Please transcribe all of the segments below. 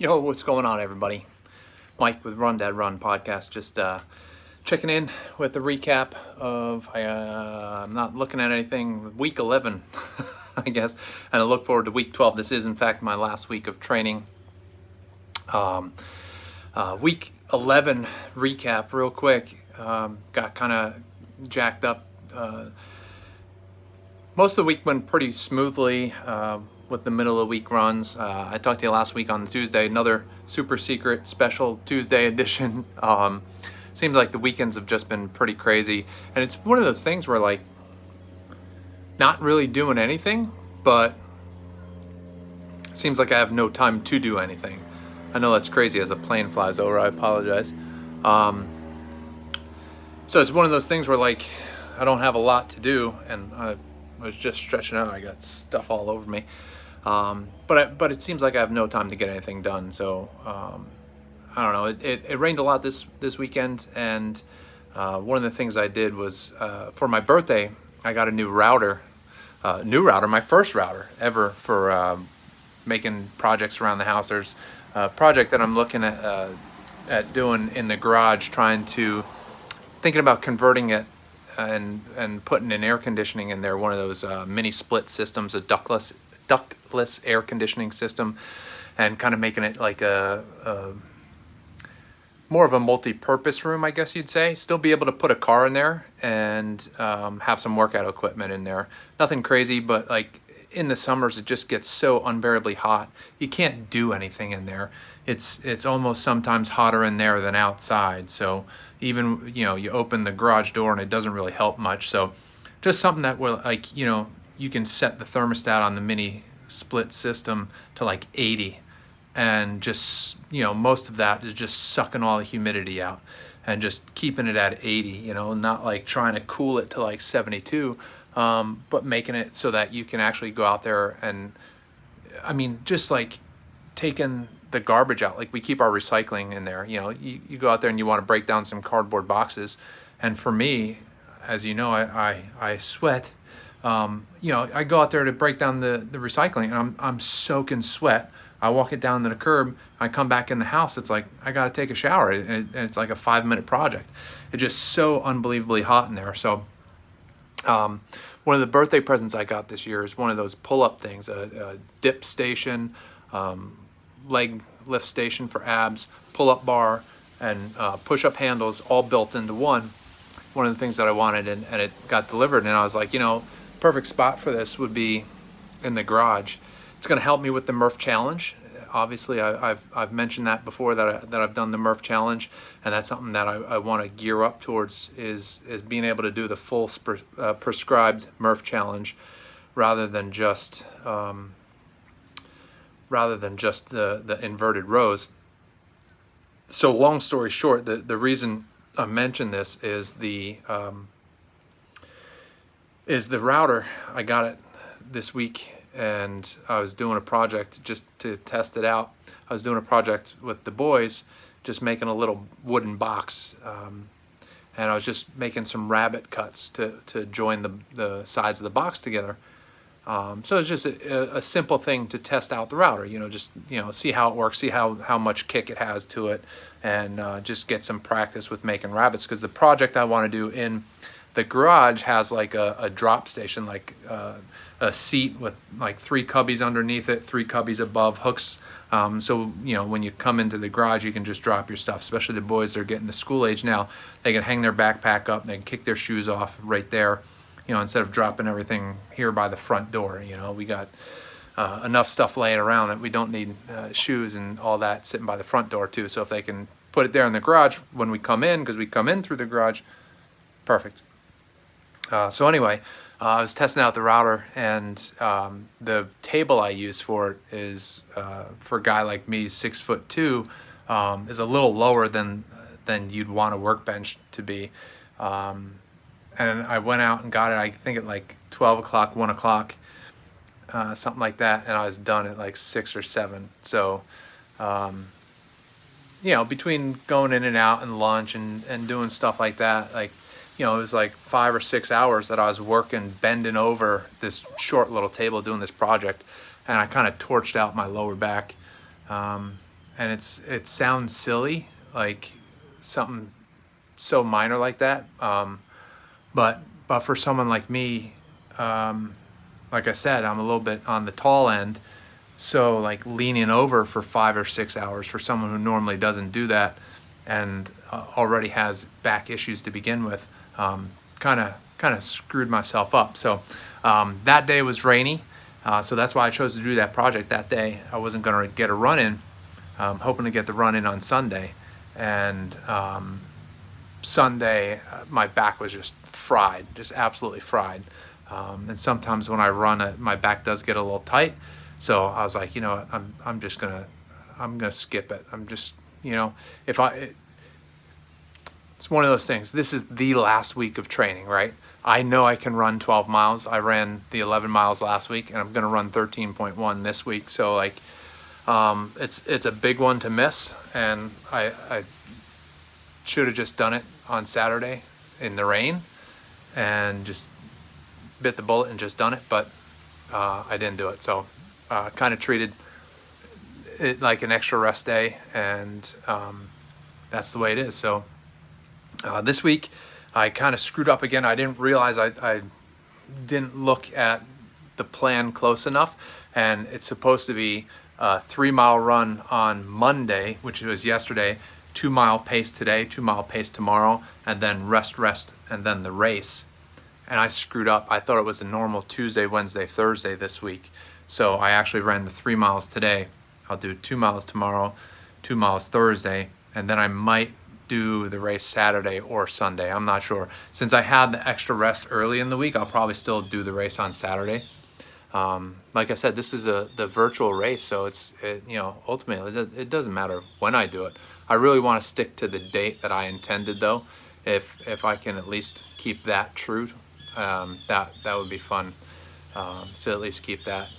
Yo, what's going on, everybody? Mike with Run Dad Run podcast. Just checking in with a recap of. I'm not looking at anything. Week 11, I guess, and I look forward to week 12. This is, in fact, my last week of training. Week 11 recap, real quick. Got kind of jacked up. Most of the week went pretty smoothly with the middle of the week runs. I talked to you last week on Tuesday, another super secret special Tuesday edition. Seems like the weekends have just been pretty crazy. And it's one of those things where, like, not really doing anything, but seems like I have no time to do anything. I know that's crazy as a plane flies over. I apologize. So it's one of those things where, like, I don't have a lot to do, and I was just stretching out. I got stuff all over me. But it seems like I have no time to get anything done. So I don't know. It rained a lot this weekend, and one of the things I did was for my birthday, I got a new router. My first router ever for making projects around the house. There's a project that I'm looking at doing in the garage, thinking about converting it and putting an air conditioning in there, one of those mini split systems, a ductless air conditioning system, and kind of making it like a more of a multi-purpose room, I guess you'd say. Still be able to put a car in there and have some workout equipment in there. Nothing crazy, but like in the summers, it just gets so unbearably hot. You can't do anything in there. It's almost sometimes hotter in there than outside. So even, you open the garage door and it doesn't really help much. So just something that will, like, you can set the thermostat on the mini split system to like 80, and just, most of that is just sucking all the humidity out and just keeping it at 80, not like trying to cool it to like 72, but making it so that you can actually go out there and, just like taking the garbage out. Like, we keep our recycling in there. You go out there and you want to break down some cardboard boxes. And for me, as you know, I sweat. I go out there to break down the recycling, and I'm soaking sweat. I walk it down to the curb. I come back in the house. It's like I got to take a shower, and it's like a 5-minute project. It's just so unbelievably hot in there. So one of the birthday presents I got this year is one of those pull-up things, a dip station, leg lift station for abs, pull-up bar, and push-up handles, all built into one. One of the things that I wanted, and it got delivered, and I was like, perfect spot for this would be in the garage. It's going to help me with the Murph Challenge. Obviously, I've mentioned that before, that I've done the Murph Challenge, and that's something that I want to gear up towards, is being able to do the full prescribed Murph Challenge, rather than just the inverted rows. So long story short, the reason I mention this is the router. I got it this week, and I was doing a project just to test it out. I was doing a project with the boys, just making a little wooden box, and I was just making some rabbet cuts to join the sides of the box together. So it's just a simple thing to test out the router, see how it works, see how much kick it has to it, and just get some practice with making rabbets. Because the project I want to do in the garage has like a drop station, like a seat with like 3 cubbies underneath it, 3 cubbies above, hooks. So when you come into the garage, you can just drop your stuff. Especially the boys, they're getting to school age now. They can hang their backpack up, they can kick their shoes off right there. Instead of dropping everything here by the front door. We got enough stuff laying around that we don't need shoes and all that sitting by the front door too. So if they can put it there in the garage when we come in, because we come in through the garage, perfect. So anyway, I was testing out the router, and the table I use for it is, for a guy like me, 6'2", is a little lower than you'd want a workbench to be. And I went out and got it, I think at like 12 o'clock, 1 o'clock, something like that. And I was done at like 6 or 7. So, between going in and out and lunch and doing stuff like that, like, it was like 5 or 6 hours that I was working, bending over this short little table doing this project. And I kind of torched out my lower back. and it sounds silly, like something so minor like that. But for someone like me, like I said, I'm a little bit on the tall end. So like leaning over for 5 or 6 hours for someone who normally doesn't do that, and already has back issues to begin with, kind of screwed myself up. So that day was rainy, so that's why I chose to do that project that day. I wasn't going to get a run in, hoping to get the run in on Sunday, and Sunday my back was just fried, just absolutely fried. And sometimes when I run, my back does get a little tight. So I was like, you know what, I'm gonna skip it. I'm just, you know, if I, it's one of those things. This is the last week of training, right? I know I can run 12 miles. I ran the 11 miles last week, and I'm gonna run 13.1 this week. So like, it's a big one to miss, and I should have just done it on Saturday in the rain, and just bit the bullet and just done it, but I didn't do it. So kind of treated it like an extra rest day, and that's the way it is. So this week I kind of screwed up again. I didn't realize I didn't look at the plan close enough, and it's supposed to be a 3-mile run on Monday, which was yesterday, 2-mile pace today, 2-mile pace tomorrow, and then rest, and then the race. And I screwed up. I thought it was a normal Tuesday, Wednesday, Thursday this week. So I actually ran the 3 miles today. I'll do 2 miles tomorrow, 2 miles Thursday, and then I might do the race Saturday or Sunday. I'm not sure. Since I had the extra rest early in the week, I'll probably still do the race on Saturday. Like I said, this is the virtual race, so you know, ultimately it doesn't matter when I do it. I really want to stick to the date that I intended, though. If I can at least keep that true, that would be fun, to at least keep that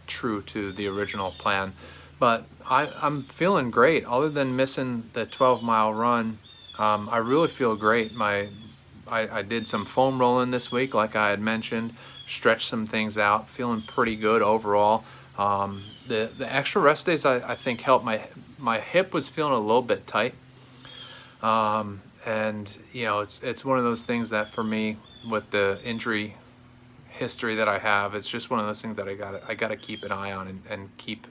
true to the original plan. But I'm feeling great. Other than missing the 12-mile run, I really feel great. I did some foam rolling this week, like I had mentioned, stretched some things out, feeling pretty good overall. The extra rest days I think helped. My hip was feeling a little bit tight, and you know, it's one of those things that for me, with the injury history that I have, it's just one of those things that I gotta keep an eye on, and keep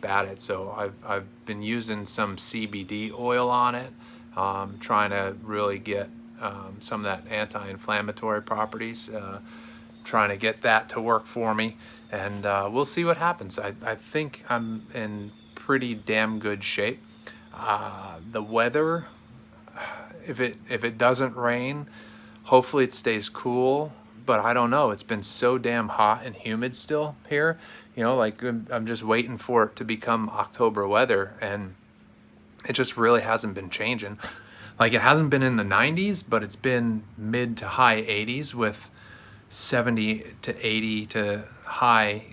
at it. So I've been using some CBD oil on it, trying to really get some of that anti-inflammatory properties, trying to get that to work for me, and we'll see what happens. I think I'm in pretty damn good shape. The weather, if it doesn't rain, hopefully it stays cool, but I don't know. It's been so damn hot and humid still here. You know, like I'm just waiting for it to become October weather, and it just really hasn't been changing. Like, it hasn't been in the 90s, but it's been mid to high 80s with 70 to 80 to high,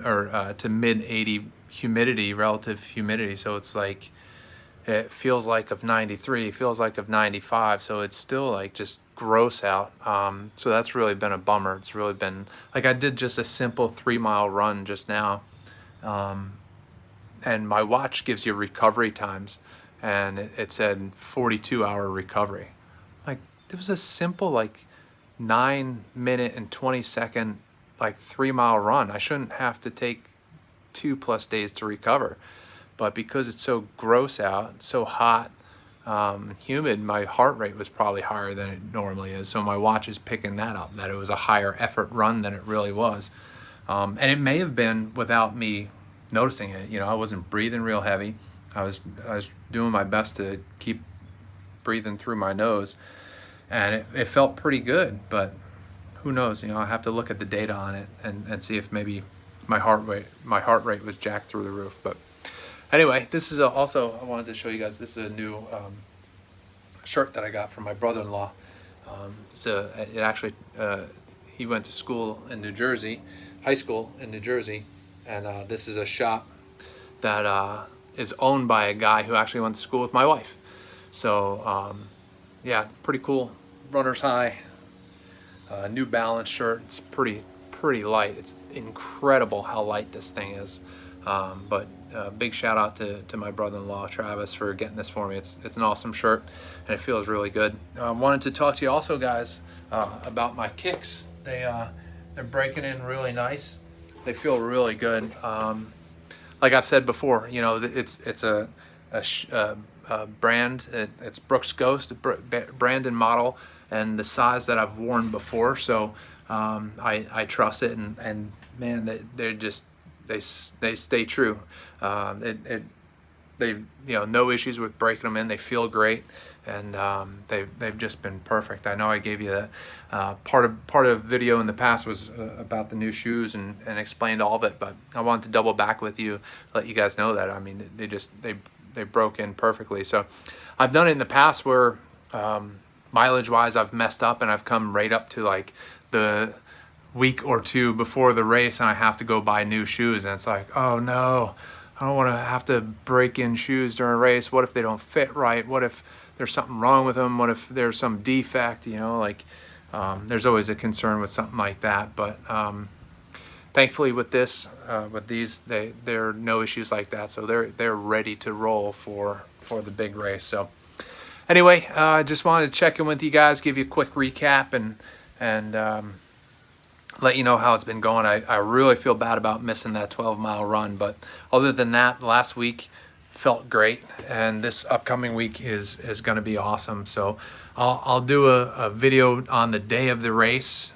or to mid 80 humidity, relative humidity. So it's like, it feels like of 93, feels like of 95. So it's still like just gross out. So that's really been a bummer. It's really been, like, I did just a simple 3-mile run just now. And my watch gives you recovery times, and it said 42-hour recovery. Like, it was a simple, like, 9-minute and 20-second, like, 3-mile run. I shouldn't have to take 2+ days to recover. But because it's so gross out, so hot, humid, my heart rate was probably higher than it normally is. So my watch is picking that up, that it was a higher effort run than it really was. And it may have been without me noticing it. You know, I wasn't breathing real heavy. I was doing my best to keep breathing through my nose, and it felt pretty good. But who knows? You know, I have to look at the data on it and see if maybe my heart rate was jacked through the roof. But anyway, this is also, I wanted to show you guys, this is a new shirt that I got from my brother-in-law. It actually, he went to school in New Jersey, high school in New Jersey, and this is a shop that is owned by a guy who actually went to school with my wife. So yeah, pretty cool. Runner's High, New Balance shirt. It's pretty light. It's incredible how light this thing is. But big shout out to my brother-in-law Travis for getting this for me. It's an awesome shirt and it feels really good. I wanted to talk to you also, guys, about my kicks. They're breaking in really nice. They feel really good. Like I've said before, you know, it's a brand. It's Brooks Ghost, a brand and model, and the size that I've worn before. So I trust it, and man, they stay true. They no issues with breaking them in. They feel great, and they've just been perfect. I know I gave you the part of the video in the past was about the new shoes and explained all of it, but I wanted to double back with you, let you guys know that. I mean, they broke in perfectly. So I've done it in the past where mileage wise I've messed up and I've come right up to like the week or two before the race and I have to go buy new shoes, and it's like, oh no, I don't want to have to break in shoes during a race. What if they don't fit right? What if there's something wrong with them? What if there's some defect? You know, like there's always a concern with something like that. But thankfully with these, there are no issues like that. So they're ready to roll for the big race. So anyway, I just wanted to check in with you guys, give you a quick recap, and let you know how it's been going. I really feel bad about missing that 12-mile run, but other than that, last week felt great, and this upcoming week is going to be awesome. So I'll do a video on the day of the race,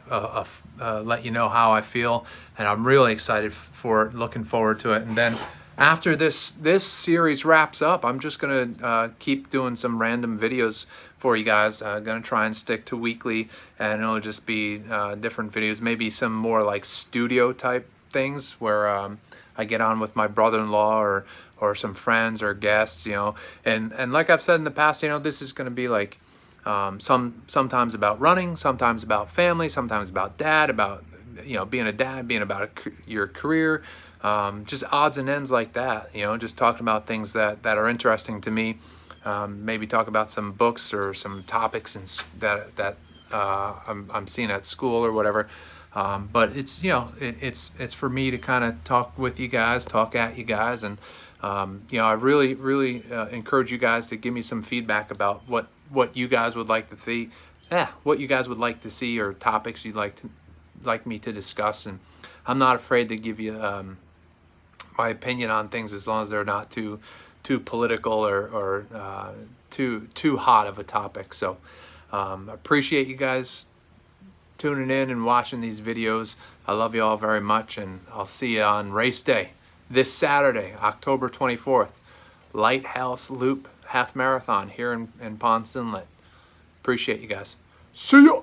let you know how I feel, and I'm really excited for it, looking forward to it. And then after this series wraps up, I'm just gonna keep doing some random videos for you guys. Gonna try and stick to weekly, and it'll just be different videos, maybe some more like studio type things where I get on with my brother-in-law or some friends or guests, you know. And like I've said in the past, you know, this is gonna be like sometimes about running, sometimes about family, sometimes about dad, about, you know, being a dad, being about your career. Just odds and ends like that, you know, just talking about things that are interesting to me. Maybe talk about some books or some topics that I'm seeing at school or whatever. But it's, you know, it's for me to kind of talk with you guys, talk at you guys, and you know, I really encourage you guys to give me some feedback about what you guys would like to see, what you guys would like to see, or topics you'd like me to discuss. And I'm not afraid to give you my opinion on things, as long as they're not too political or too hot of a topic. So appreciate you guys tuning in and watching these videos. I love you all very much, and I'll see you on race day this Saturday, October 24th, Lighthouse Loop Half Marathon here in Ponce Inlet. Appreciate you guys. See ya.